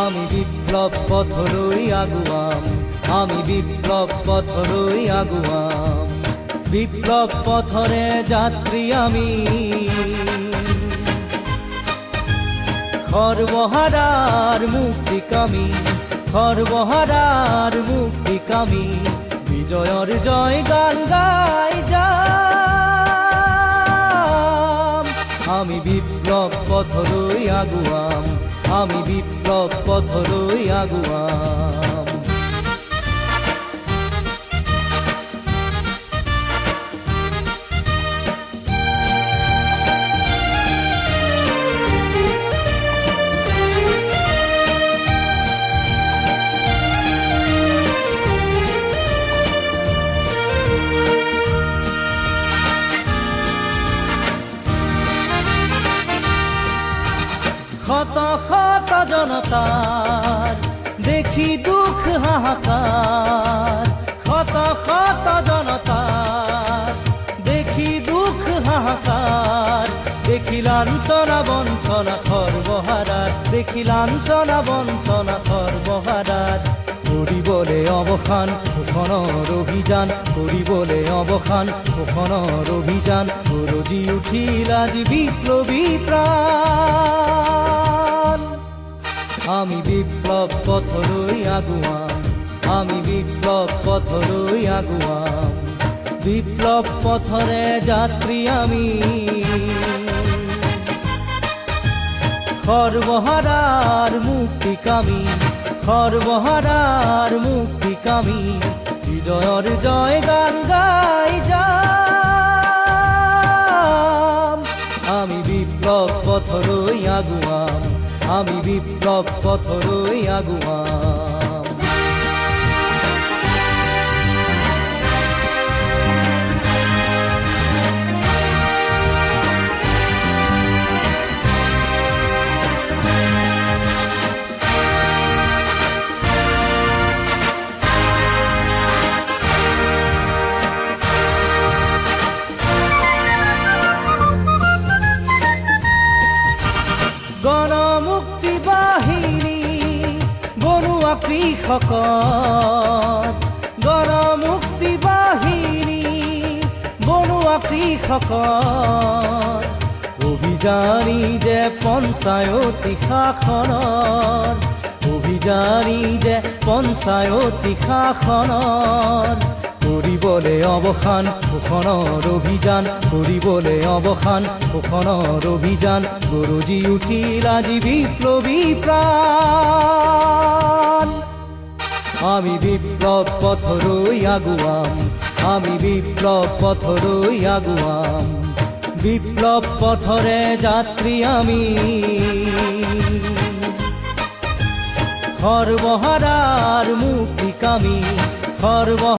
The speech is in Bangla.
আমি বিপ্লব পথরই আগুয়াম, আমি বিপ্লব পথরই আগুয়াম, বিপ্লব পথরে যাত্রী আমি। খরবহারার মুক্তিকামী, খরবহারার মুক্তিকামী, বিজয়ের জয় গান গাই যাম। আমি বিপ্লব পথরই আগুয়াম, আমি বিপ্লব পথরই আগুয়াম। ক্ষত ক্ষত জনতার দেখি দুঃখ হাহাকার, ক্ষত ক্ষত জনতার দেখি দুঃখ হাহাকার, দেখি লাঞ্ছনা বঞ্চনা খরবহারার, দেখি লাঞ্ছনা বঞ্চনা খরবহারার। করি বলে অবখান শোষণর অভিযান, করি বলে অবখান শোষণর অভিযান, গরজি উঠিল আজ বিপ্লবী প্রাণ। আমি বিপ্লব পথরই আগুয়াম, আমি বিপ্লব পথরই আগুয়াম, বিপ্লব পথরে যাত্রী আমি। খরবহারার মুক্তিকামী, খরবহারার মুক্তিকামী, বিজয়ের জয় গান গাই যাম। আমি বিপ্লব পথরই আগুয়াম, আমি বিপ্লব পথরই আগুয়াম। গণমুক্তি বাহিনী বনুয়া কৃষকৰ, গণমুক্তি বাহিনী বনুয়া কৃষকৰ, অভিযানী যে পঞ্চায়তী শাসনৰ, অভিযানী যে পঞ্চায়তী শাসনৰ। কৰিবলে অৱসান শোষণৰ অভিযান, কৰিবলে অৱসান শোষণৰ অভিযান, গৰজি উঠিল আজি বিপ্লবী প্ৰাণ। আমি বিপ্লব পথরই আগুয়াম, আমি বিপ্লব পথরই আগুয়াম, বিপ্লব পথরে যাত্রী আমি। খরবহারার মুক্তিকামী, খরব